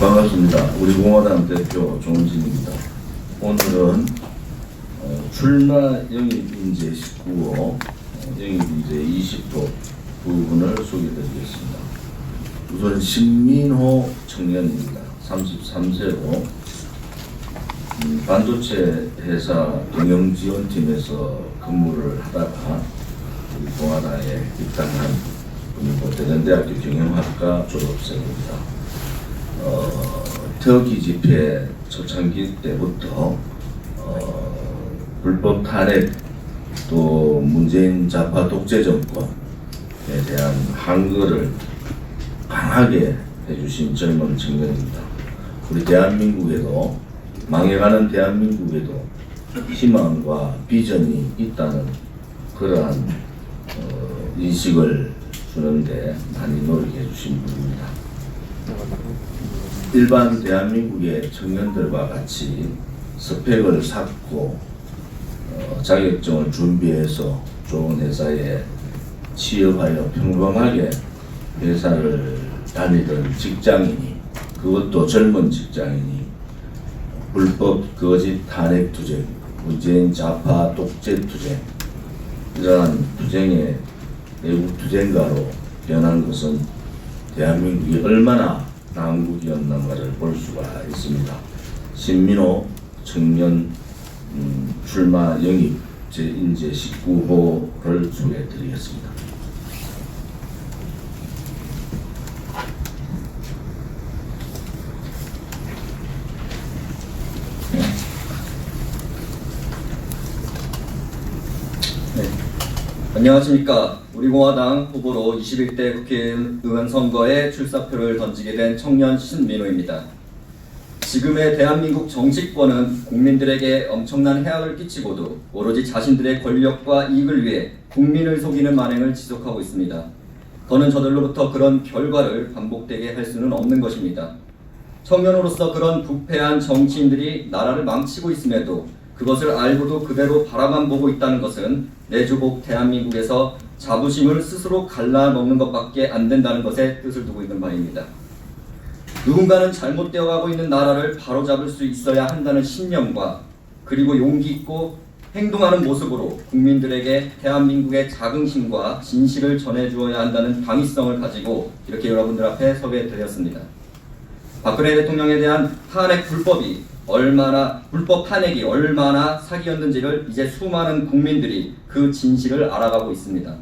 반갑습니다. 우리 공화당 대표 조은진입니다. 오늘은 출마 영입인재 19호, 영입인재 20호 부분을 소개해드리겠습니다. 우선 신민호 청년입니다. 33세로 반도체 회사 경영지원팀에서 근무를 하다가 우리 공화당에 입당한 분이고 대전대학교 경영학과 졸업생입니다. 태극기 집회 초창기 때부터 불법 탄핵 또 문재인 좌파 독재 정권에 대한 항거를 강하게 해주신 젊은 청년입니다. 우리 대한민국에도 망해가는 대한민국에도 희망과 비전이 있다는 그러한 인식을 주는데 많이 노력해 주신 분입니다. 일반 대한민국의 청년들과 같이 스펙을 쌓고 자격증을 준비해서 좋은 회사에 취업하여 평범하게 회사를 다니던 직장인이, 그것도 젊은 직장인이 불법 거짓 탄핵 투쟁, 문재인 좌파 독재 투쟁, 이러한 투쟁의 외국 투쟁가로 변한 것은 대한민국이 얼마나 난국이었는가를 볼 수가 있습니다. 신민호 청년 출마 영입 인재 19호를 소개해 드리겠습니다. 안녕하십니까. 우리 공화당 후보로 21대 국회의원 선거에 출사표를 던지게 된 청년 신민호입니다. 지금의 대한민국 정치권은 국민들에게 엄청난 해악을 끼치고도 오로지 자신들의 권력과 이익을 위해 국민을 속이는 만행을 지속하고 있습니다. 더는 저들로부터 그런 결과를 반복되게 할 수는 없는 것입니다. 청년으로서 그런 부패한 정치인들이 나라를 망치고 있음에도 그것을 알고도 그대로 바라만 보고 있다는 것은 내주복 대한민국에서 자부심을 스스로 갈라먹는 것밖에 안 된다는 것에 뜻을 두고 있는 바입니다. 누군가는 잘못되어 가고 있는 나라를 바로잡을 수 있어야 한다는 신념과 그리고 용기 있고 행동하는 모습으로 국민들에게 대한민국의 자긍심과 진실을 전해주어야 한다는 당위성을 가지고 이렇게 여러분들 앞에 소개해드렸습니다. 박근혜 대통령에 대한 불법 탄핵이 얼마나 사기였는지를 이제 수많은 국민들이 그 진실을 알아가고 있습니다.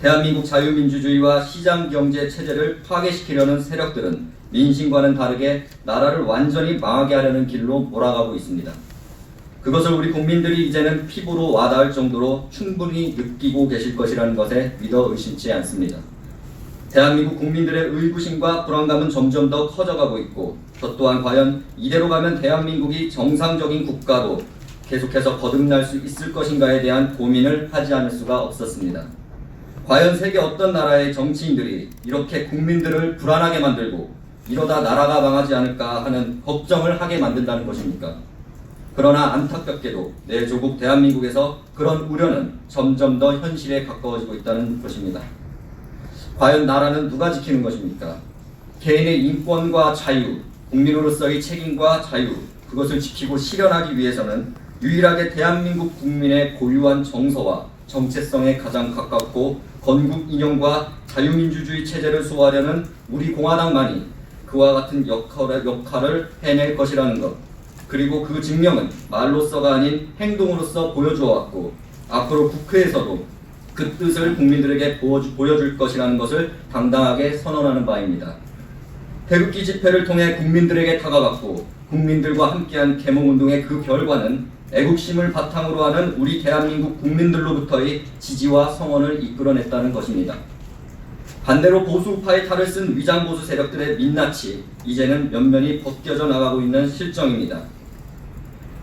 대한민국 자유민주주의와 시장경제 체제를 파괴시키려는 세력들은 민심과는 다르게 나라를 완전히 망하게 하려는 길로 몰아가고 있습니다. 그것을 우리 국민들이 이제는 피부로 와닿을 정도로 충분히 느끼고 계실 것이라는 것에 믿어 의심치 않습니다. 대한민국 국민들의 의구심과 불안감은 점점 더 커져가고 있고 저 또한 과연 이대로 가면 대한민국이 정상적인 국가로 계속해서 거듭날 수 있을 것인가에 대한 고민을 하지 않을 수가 없었습니다. 과연 세계 어떤 나라의 정치인들이 이렇게 국민들을 불안하게 만들고 이러다 나라가 망하지 않을까 하는 걱정을 하게 만든다는 것입니까? 그러나 안타깝게도 내 조국 대한민국에서 그런 우려는 점점 더 현실에 가까워지고 있다는 것입니다. 과연 나라는 누가 지키는 것입니까? 개인의 인권과 자유, 국민으로서의 책임과 자유, 그것을 지키고 실현하기 위해서는 유일하게 대한민국 국민의 고유한 정서와 정체성에 가장 가깝고 건국 이념과 자유민주주의 체제를 수호하려는 우리 공화당만이 그와 같은 역할을 해낼 것이라는 것, 그리고 그 증명은 말로서가 아닌 행동으로서 보여주어왔고 앞으로 국회에서도 그 뜻을 국민들에게 보여줄 것이라는 것을 당당하게 선언하는 바입니다. 태극기 집회를 통해 국민들에게 다가갔고 국민들과 함께한 계몽운동의 그 결과는 애국심을 바탕으로 하는 우리 대한민국 국민들로부터의 지지와 성원을 이끌어냈다는 것입니다. 반대로 보수우파의 탈을 쓴 위장보수 세력들의 민낯이 이제는 면면이 벗겨져 나가고 있는 실정입니다.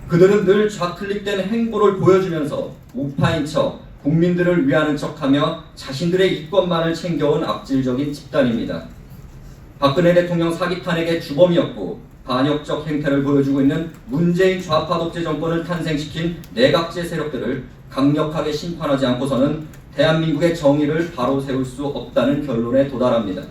그들은 늘 좌클릭된 행보를 보여주면서 우파인 척, 국민들을 위하는 척하며 자신들의 이권만을 챙겨온 악질적인 집단입니다. 박근혜 대통령 사기 탄핵의 주범이었고 반역적 행태를 보여주고 있는 문재인 좌파 독재 정권을 탄생시킨 내각제 세력들을 강력하게 심판하지 않고서는 대한민국의 정의를 바로 세울 수 없다는 결론에 도달합니다.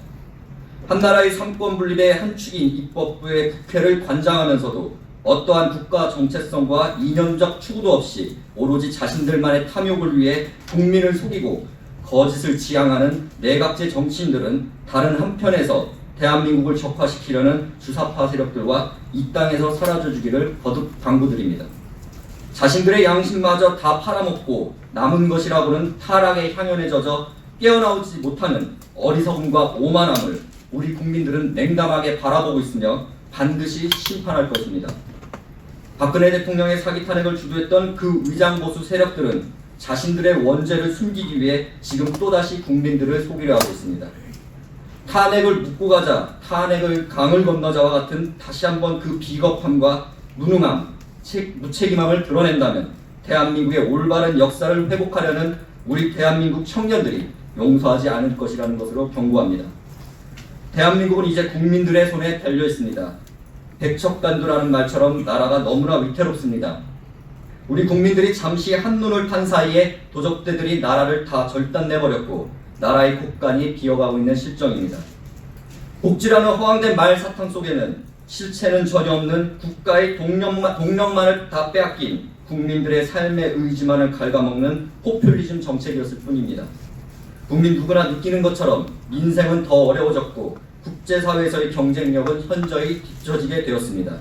한나라의 삼권 분립의 한 축인 입법부의 국회를 관장하면서도 어떠한 국가 정체성과 이념적 추구도 없이 오로지 자신들만의 탐욕을 위해 국민을 속이고 거짓을 지향하는 내각제 정치인들은 다른 한편에서 대한민국을 적화시키려는 주사파 세력들과 이 땅에서 사라져주기를 거듭 당부드립니다. 자신들의 양심마저 다 팔아먹고 남은 것이라고는 타락의 향연에 젖어 깨어나오지 못하는 어리석음과 오만함을 우리 국민들은 냉담하게 바라보고 있으며 반드시 심판할 것입니다. 박근혜 대통령의 사기 탄핵을 주도했던 그 위장보수 세력들은 자신들의 원죄를 숨기기 위해 지금 또다시 국민들을 속이려 하고 있습니다. 탄핵을 묻고 가자, 탄핵을 강을 건너자와 같은 다시 한번 그 비겁함과 무능함, 무책임함을 드러낸다면 대한민국의 올바른 역사를 회복하려는 우리 대한민국 청년들이 용서하지 않을 것이라는 것으로 경고합니다. 대한민국은 이제 국민들의 손에 달려 있습니다. 백척간두라는 말처럼 나라가 너무나 위태롭습니다. 우리 국민들이 잠시 한눈을 탄 사이에 도적대들이 나라를 다 절단내버렸고 나라의 곳간이 비어가고 있는 실정입니다. 복지라는 허황된 말사탕 속에는 실체는 전혀 없는 국가의 동력만을 다 빼앗긴 국민들의 삶의 의지만을 갉아먹는 포퓰리즘 정책이었을 뿐입니다. 국민 누구나 느끼는 것처럼 민생은 더 어려워졌고 국제사회에서의 경쟁력은 현저히 뒤처지게 되었습니다.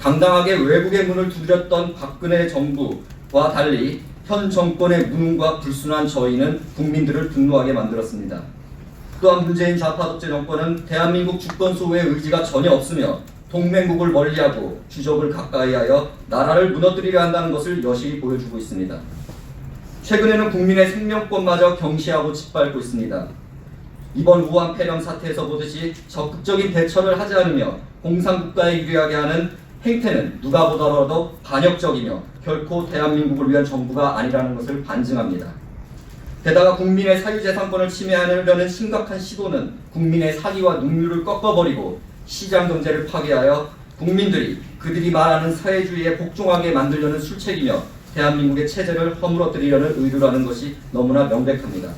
당당하게 외국의 문을 두드렸던 박근혜 정부와 달리 현 정권의 무능과 불순한 저희는 국민들을 분노하게 만들었습니다. 또한 문재인 좌파 독재 정권은 대한민국 주권 수호의 의지가 전혀 없으며 동맹국을 멀리하고 주적을 가까이하여 나라를 무너뜨리려 한다는 것을 여실히 보여주고 있습니다. 최근에는 국민의 생명권마저 경시하고 짓밟고 있습니다. 이번 우한 폐렴 사태에서 보듯이 적극적인 대처를 하지 않으며 공산국가에 유리하게 하는 행태는 누가 보더라도 반역적이며 결코 대한민국을 위한 정부가 아니라는 것을 반증합니다. 게다가 국민의 사유재산권을 침해하려는 심각한 시도는 국민의 사기와 능률을 꺾어버리고 시장경제를 파괴하여 국민들이 그들이 말하는 사회주의에 복종하게 만들려는 술책이며 대한민국의 체제를 허물어뜨리려는 의도라는 것이 너무나 명백합니다.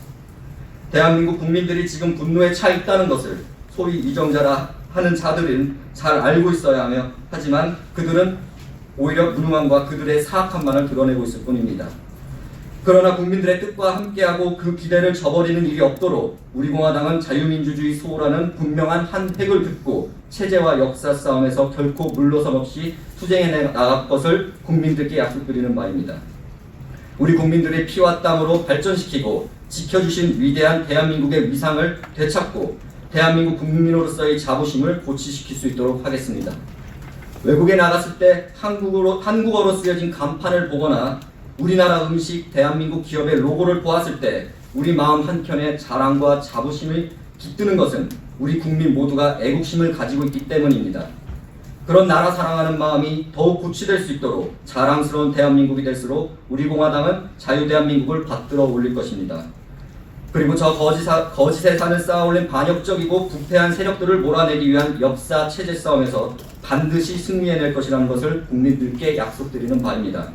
대한민국 국민들이 지금 분노에 차 있다는 것을 소위 위정자라 하는 자들은 잘 알고 있어야 하며 하지만 그들은 오히려 무능함과 그들의 사악함만을 드러내고 있을 뿐입니다. 그러나 국민들의 뜻과 함께하고 그 기대를 저버리는 일이 없도록 우리 공화당은 자유민주주의 수호라는 분명한 한 획을 긋고 체제와 역사 싸움에서 결코 물러섬 없이 투쟁해 나갈 것을 국민들께 약속드리는 바입니다. 우리 국민들의 피와 땀으로 발전시키고 지켜주신 위대한 대한민국의 위상을 되찾고 대한민국 국민으로서의 자부심을 고취시킬 수 있도록 하겠습니다. 외국에 나갔을 때 한국어로 쓰여진 간판을 보거나 우리나라 음식, 대한민국 기업의 로고를 보았을 때 우리 마음 한켠에 자랑과 자부심이 깃드는 것은 우리 국민 모두가 애국심을 가지고 있기 때문입니다. 그런 나라 사랑하는 마음이 더욱 고취될 수 있도록 자랑스러운 대한민국이 될수록 우리 공화당은 자유대한민국을 받들어 올릴 것입니다. 그리고 저 거짓의 산을 쌓아올린 반역적이고 부패한 세력들을 몰아내기 위한 역사 체제 싸움에서 반드시 승리해낼 것이라는 것을 국민들께 약속드리는 바입니다.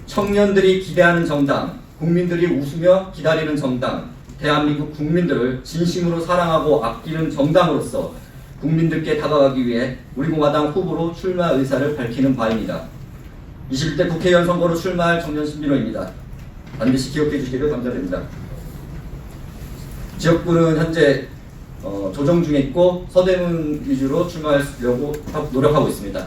청년들이 기대하는 정당, 국민들이 웃으며 기다리는 정당, 대한민국 국민들을 진심으로 사랑하고 아끼는 정당으로서 국민들께 다가가기 위해 우리 공화당 후보로 출마 의사를 밝히는 바입니다. 21대 국회의원 선거로 출마할 청년 신민호입니다. 반드시 기억해 주시기를 감사드립니다. 지역구는 현재 조정 중에 있고 서대문 위주로 출마하려고 노력하고 있습니다.